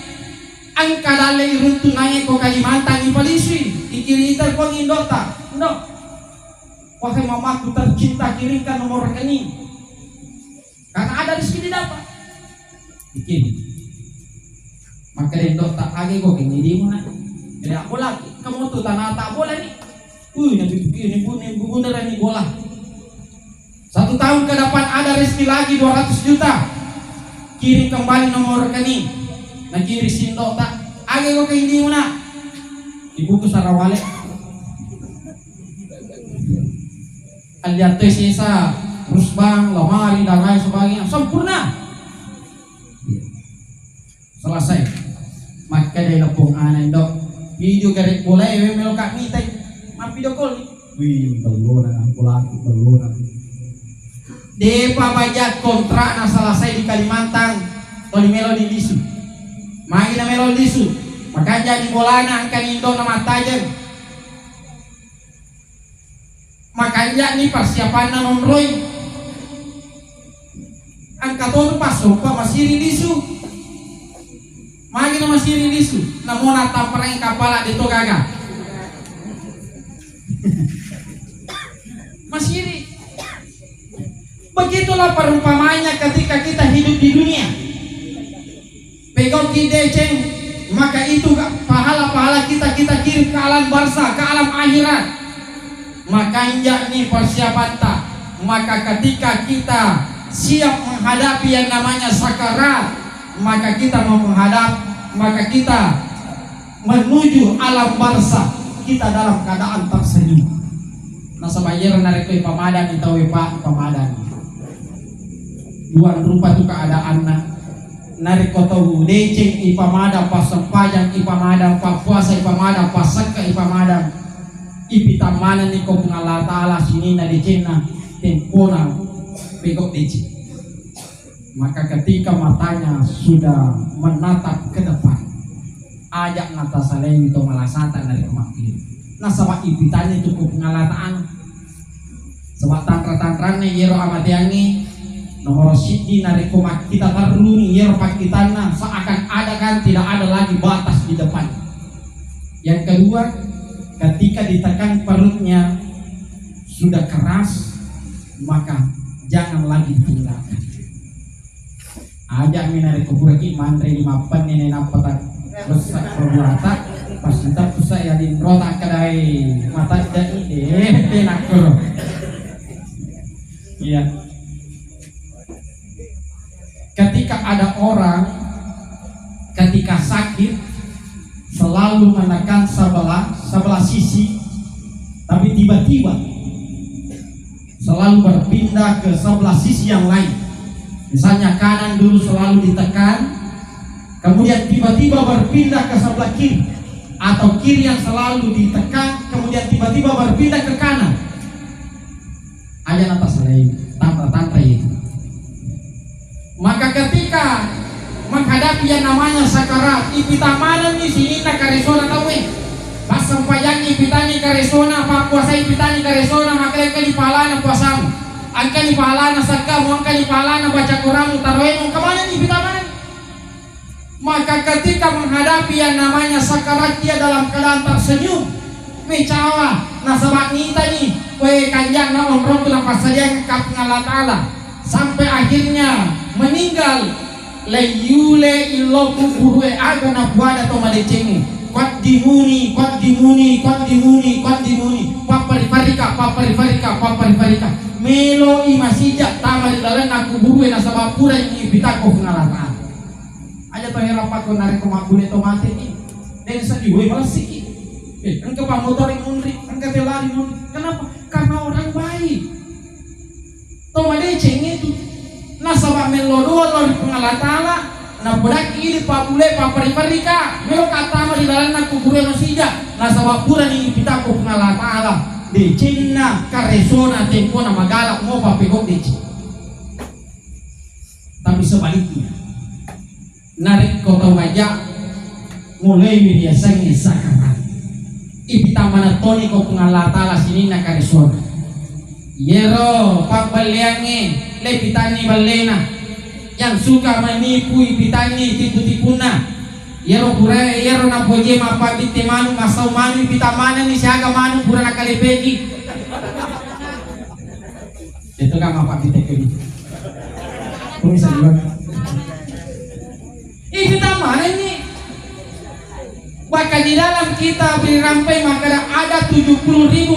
Ang kadalay runtu nanya ko Kalimantan ipaliswi. Ikirita ko indota. No. Wahai mamaku tercinta, kirimkan nomor rekening. Karena ada rezeki didapat. Bikin. Maka dendok tak lagi kok ini di mana? Tidak bola. Kamu tuh tanah tak bola nih. Ini beneran nih bola. 1 tahun ke depan ada rezeki lagi 200 juta. Kirim kembali nomor rekening. Nah kiri sindok tak. Lagi kok ini di mana? Ibu Sarawale. Aliat sisa rusbang, lemari dan lain sebagainya sempurna. Selesai. Maka dari lepung anak dok video garek bola melo kak mitai ma video call ni. Wih belona depa bajak kontrak na selesai di Kalimantan toli melo di lisu. Magi na melo lisu. Maka jadi bolana angkan indo na matajan. Makanya nih persiapan nonroy angkat tuh pasok pa masih rilisu magi na masih rilisu namun nataparang kapala dito gaga masih ri. Begitulah perumpamanya ketika kita hidup di dunia. Pegang kideceng maka itu pahala-pahala kita kirim ke alam barza, ke alam akhirat. Maka nih persiapan tak. Maka ketika kita siap menghadapi yang namanya sakarat, maka kita mau menghadap, maka kita menuju alam barzah, kita dalam keadaan tersenyum. Nah sebayar narik ke pamadan itu pak pamadan. Dua rupa itu keadaan narik kotau deceng ipamada pas sempajang ipamada pas puasa ipamada pas seka ipamada. Ipitamana ni ko Allah Ta'ala sini na dicena tempona pegok deci. Maka ketika matanya sudah menatap ke depan, ajak nata saleng itu malasatan dari kemakir. Nah sama ipitanya cukup pengalataan. Sebab tantra-tantranya yero amatiangi nomor sidi nari komak kita terluni yero pakitana seakan ada kan tidak ada lagi batas di depan. Yang kedua, ketika ditekan perutnya sudah keras, maka jangan lagi tinggalkan. Ajak minari kuburaki mantre di mapan nenek nampatan rusak perbuatan pas kita pusat ya di rota kedai mata jadi tenakur. Iya. Ketika ada orang ketika sakit selalu menekan sebelah sisi, tapi tiba-tiba selalu berpindah ke sebelah sisi yang lain. Misalnya kanan dulu selalu ditekan, kemudian tiba-tiba berpindah ke sebelah kiri, atau kiri yang selalu ditekan, kemudian tiba-tiba berpindah ke kanan. Ada atas lain, tantra-tantra itu. Maka ketika menghadapi yang namanya sakarat, ipitamanan ni sini na karesona tahu pas sampayang ipitani karesona, pak puasa ipitani karesona, maka di pahala na puasamu, angka di pahala na sakamu, angka di pahala na baca Quran, tarawihmu, kemana ni ipitamanan? Maka ketika menghadapi yang namanya sakarat dia dalam keadaan tersenyum, mecawa, nasabak nita ni, kanjang na omrong tulang pasadia kap Allah Ta'ala, sampai akhirnya meninggal. Layule iloku burue aga na buada to madecenge kwat dimuni paparifarika melo imasija tama di dalam aku burue na sabapura ini bitako ngalataan aja to herapat ko nare ko mabune to mate ni den sa diwe malasiki engke pamotor munri engke telari munri. Kenapa? Karena orang baik to madecenge itu nasabak melodoa lori pengalatala na budak ini papule paparifarika melo katama di dalam aku bure masija nasabak pura ni pitako pengalatala de cinna karesona tempo na magalak mo papikok de cin. Tapi sebaliknya narik kota wajah mulai biasanya sakarat ipita mana toni ko pengalatala sini na karesona yero pak baliange lepitani balena yang suka menipu ipitani tipu-tipuna yero pura yero na boje mapa bitte manu masau manu ipita mana ni siaga manu pura na kalepeki itu kan mapa bitte kini kung bisa juga ipita mana ni bahkan di dalam kita berampai maka ada 70.000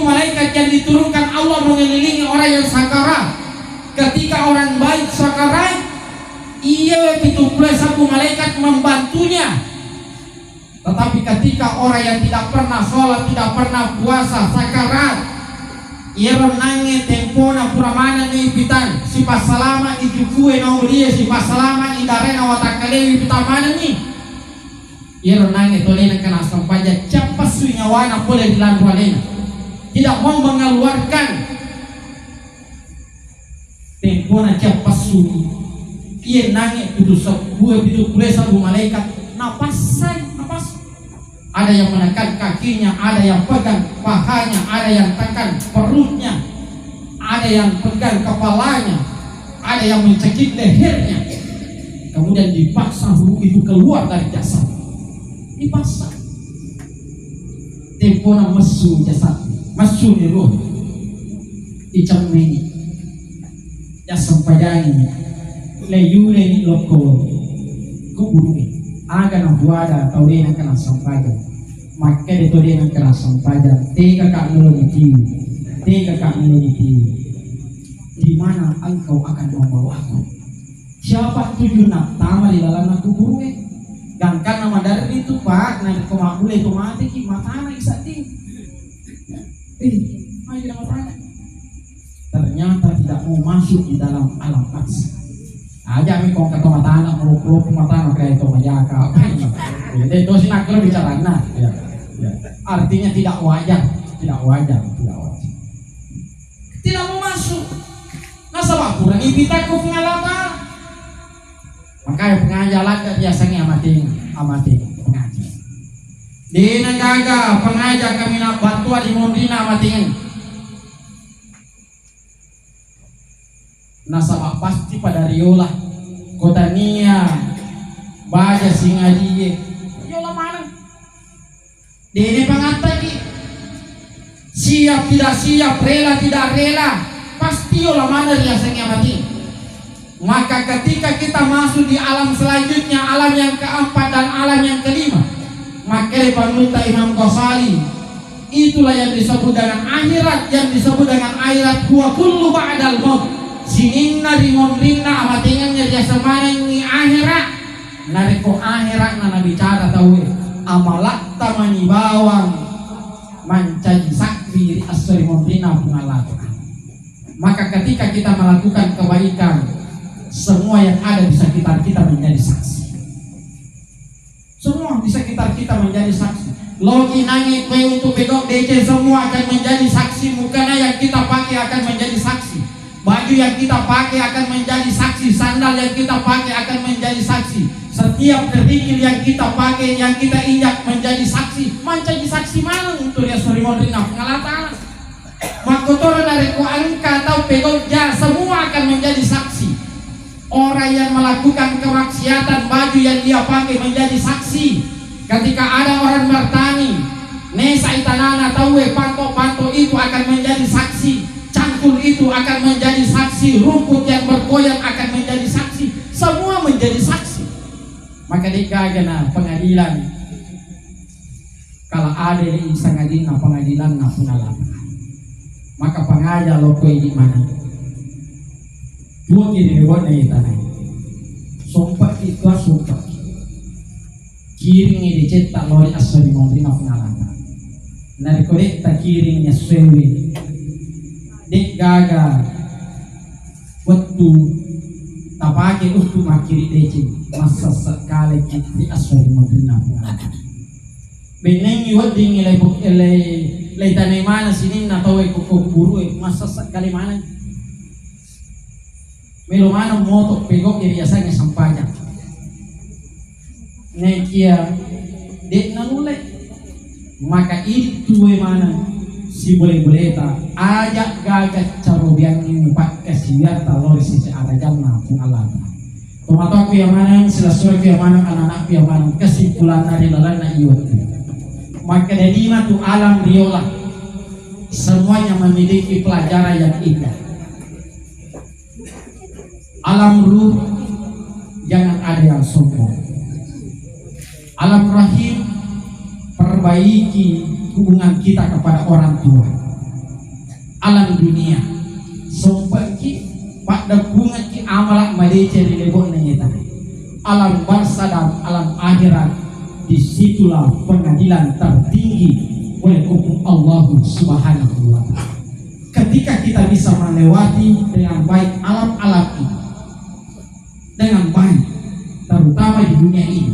malaikat yang diturunkan Allah mengelilingi orang yang sakarat. Ketika orang baik sakarat, ia 71 malaikat membantunya. Tetapi ketika orang yang tidak pernah sholat, tidak pernah puasa sakarat, ia renangnya tempona puramana ni pitan si pasalama ijukue na ulia si pasalama idarena watakalewi pitamana ni. Ia renangnya tolena kena sampaja cepat sunyawana boleh dilantu alena. Tidak mau mengeluarkan tempona cepat sunyi. Ia nangnya itu sebuah itu sabu malaikat napasai napas. Ada yang menekan kakinya, ada yang pegang pahanya, ada yang tekan perutnya, ada yang pegang kepalanya, ada yang mencekik lehernya. Kemudian dipaksa ruh itu keluar dari jasad. Dipaksa tempona mesu jasad mesu ni roh icam meni ya sampaiani leyu ni loko kuburu aga na buada taude na kana sampaja maka de taude na kana sampaja tega ka meloniti di mana engkau akan membawaku siapa tujuh nak tama di dalam kuburu gangkan nama dari itu pak nanti kemakmule itu mati ki matana isati ayo kita matana ternyata tidak mau masuk di dalam alam paksa aja mi kong kata matana mau matana kayak itu mayaka jadi itu sih nak bicara nah ya artinya tidak wajar tidak mau masuk nasabah kurang ipita ku pengalaman. Makanya pengajaran biasanya amati pengajar. Di nagaga pengajar kami nak bantuan di Mondina amatin. Nasabah pasti pada Riola, Kota Nia, Baja Singadie. Riola mana? Di ini pengantar ki. Siap tidak siap, rela tidak rela, pasti Riola mana biasanya amatin. Maka ketika kita masuk di alam selanjutnya, alam yang keempat dan alam yang kelima, maka panuta Imam Ghazali, itulah yang disebut dengan akhirat, yang disebut dengan akhirat huwa kullu ba'dal maut. Sininna rimondrinna amatingannya dia semanang ni akhirat. Nariko akhirat na bicara tahu amalak tamani bawang mancaji sakti asri mondrina pengalaman. Maka ketika kita melakukan kebaikan, semua yang ada di sekitar kita menjadi saksi. Semua di sekitar kita menjadi saksi. Logi nangis kue untuk bedok DC semua akan menjadi saksi. Mukana yang kita pakai akan menjadi saksi. Baju yang kita pakai akan menjadi saksi. Sandal yang kita pakai akan menjadi saksi. Setiap kerikil yang kita pakai, yang kita injak menjadi saksi. Menjadi saksi mana untuk dia sorimondrina pengalatan. Makotoran dari kuangka atau pegolja semua akan menjadi saksi. Orang yang melakukan kemaksiatan, baju yang dia pakai menjadi saksi. Ketika ada orang bertani, nesa itanana tawe panto itu akan menjadi saksi. Cangkul itu akan menjadi saksi. Rumput yang bergoyang akan menjadi saksi. Semua menjadi saksi. Maka dikagana pengadilan. Kalau ada yang sangadina pengadilan na pengalaman. Maka pengajar lokoi di mana? Dua kiri warna tanah. Sumpah itu sumpah. Kiring ini dicetak oleh asal Mondrina pengalaman. Nari korek tak kiringnya sewe. Dek gaga. Waktu tak pakai untuk makiri deci. Masa sekali kita asal Mondrina pengalaman. Benengi wading ilai Leitanay mana sinin na taway kukukuru masasag kalimanan. May lumanong moto pegok iriyasan ng sampanya. Nekia di nanulay. Maka itu mana si boleh-boleta ajak gagat carobiang ini pak kasiat talor sisi arajan na pun Allah. Tomato yang mana selasur yang mana anak-anak yang mana kesimpulan dari lalan na iwat. Maka dari tu alam riola semuanya memiliki pelajaran yang indah. Alam ruh jangan ada yang sombong. Alam rahim perbaiki hubungan kita kepada orang tua. Alam dunia sombong ki pada hubungan ki amalak madece di lebok nanyeta. Alam bangsa dan alam akhirat disitulah pengadilan tertinggi oleh hukum Allah Subhanahu wa Ta'ala. Ketika kita bisa melewati dengan baik alam-alam ini dengan baik, terutama di dunia ini,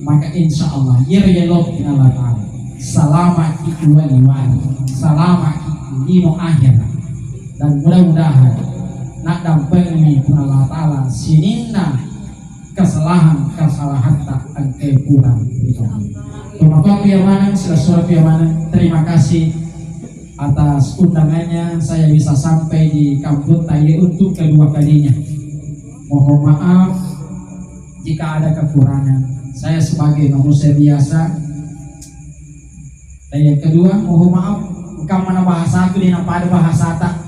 maka insya Allah yerelok dengan Allah selamat itu wali-wali, selamat itu lino akhirat, dan mudah-mudahan nak dampingi Allah Ta'ala sininna kesalahan tak angkai kurang. Bapak Piyamanan, Saudara Piyamanan, terima kasih atas undangannya. Saya bisa sampai di kampung Taye untuk kedua kalinya. Mohon maaf jika ada kekurangan. Saya sebagai manusia biasa. Dan yang kedua, mohon maaf bukan mana bahasa aku di nampak bahasa tak.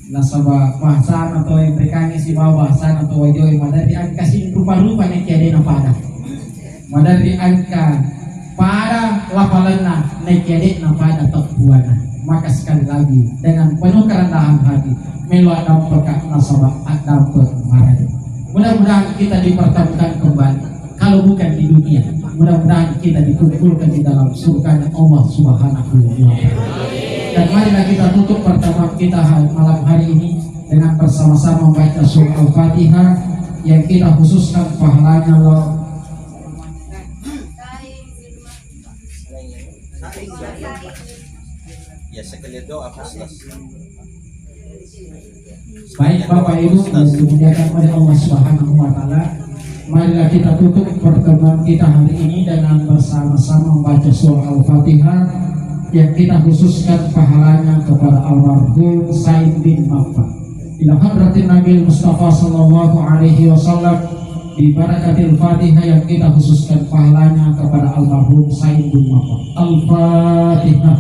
Nasabah bahasa atau yang berkani si bawa bahasa atau wajah yang madari angka sini rupa-rupa yang kiade na pada madari angka pada lapalena naik kiade na pada terbuana. Maka sekali lagi dengan penuh kerendahan hati melo dampak nasabah dampak marah. Mudah-mudahan kita dipertemukan kembali. Kalau bukan di dunia, mudah-mudahan kita dikumpulkan di dalam surga Allah Subhanahu wa Ta'ala. Dan marilah kita tutup pertemuan kita malam hari ini dengan bersama-sama membaca surah Al-Fatihah yang kita khususkan pahalanya Allah. Ya sekali doa khas. Baik Bapak Ibu yang dimuliakan oleh Allah Subhanahu wa Ta'ala, marilah kita tutup pertemuan kita hari ini dengan bersama-sama membaca surah Al-Fatihah yang kita khususkan pahalanya kepada almarhum Said bin Maffan. Ila hadratin Nabi Mustafa sallallahu alaihi wasallam, di barakatil Fatihah yang kita khususkan pahalanya kepada almarhum Said bin Maffan. Al-Fatihah.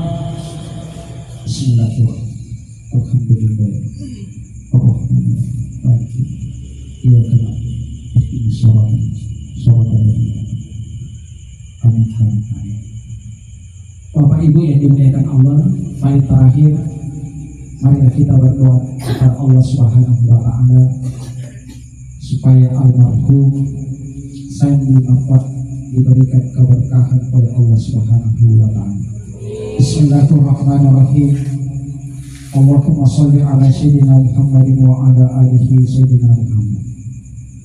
Bismillahirrahmanirrahim. Alhamdulillah. Allahumma iya kena ini sholat amin. Bapak Ibu yang dimuliakan Allah, mari terakhir marilah kita berdoa kepada Allah Subhanahu wa Ta'ala supaya almarhum Said bin Maffan diberikan keberkahan oleh Allah Subhanahu wa Ta'ala. Bismillahirrahmanirrahim. Allahumma sholli ala sayyidina Muhammadin wa ala alihi sayyidina Muhammad.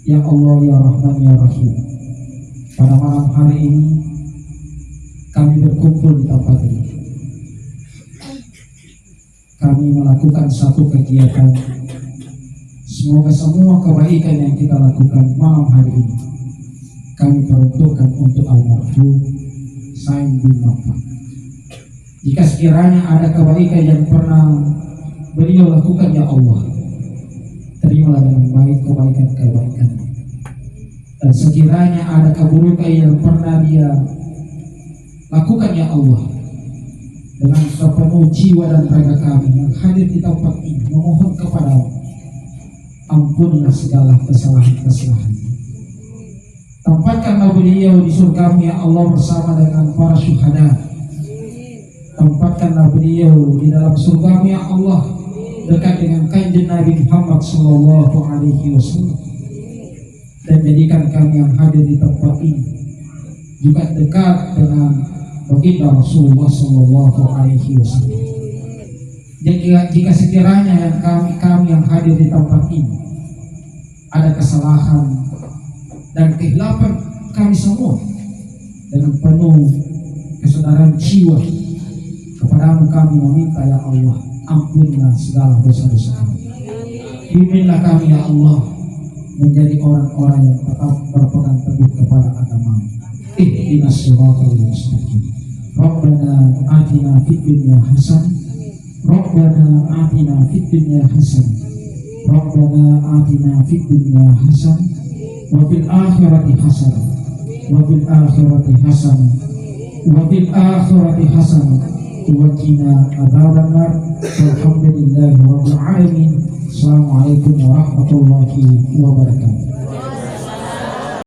Ya Allah, ya Rahman, ya Rahim, pada malam hari ini kami berkumpul di tempat ini. Kami melakukan satu kegiatan. Semoga semua kebaikan yang kita lakukan malam hari ini kami peruntukkan untuk almarhum Said bin Maffan. Jika sekiranya ada kebaikan yang pernah beliau lakukan, ya Allah, terimalah dengan baik kebaikan-kebaikan. Dan sekiranya ada keburukan yang pernah dia lakukan, ya Allah, dengan sepenuh jiwa dan raga kami yang hadir di tempat ini memohon kepada ampunilah segala kesalahan-kesalahan. Tempatkanlah beliau di surga-Mu, ya Allah, bersama dengan para syuhada. Tempatkanlah beliau di dalam surga-Mu, ya Allah, dekat dengan kanjeng Nabi Muhammad sallallahu alaihi wasallam. Dan jadikan kami yang hadir di tempat ini juga dekat dengan baginda Rasulullah sallallahu alaihi wasallam. Jika sekiranya yang kami yang hadir di tempat ini ada kesalahan dan kehilapan kami semua, dengan penuh kesadaran jiwa kepadamu kami meminta ya Allah, ampunilah segala dosa-dosa kami. Bimbinglah kami ya Allah menjadi orang-orang yang tetap berpegang teguh kepada agama. Ihdinas siratal mustaqim. Rabbana atina fid dunya hasanah. Rabbana atina fid dunya hasanah. Rabbana atina fid dunya hasanah wa fil akhirati hasanah. Wa fil akhirati hasanah. Wa fil akhirati hasanah. Wa qina adzabannar. Walhamdulillahi rabbil alamin. Assalamualaikum warahmatullahi wabarakatuh.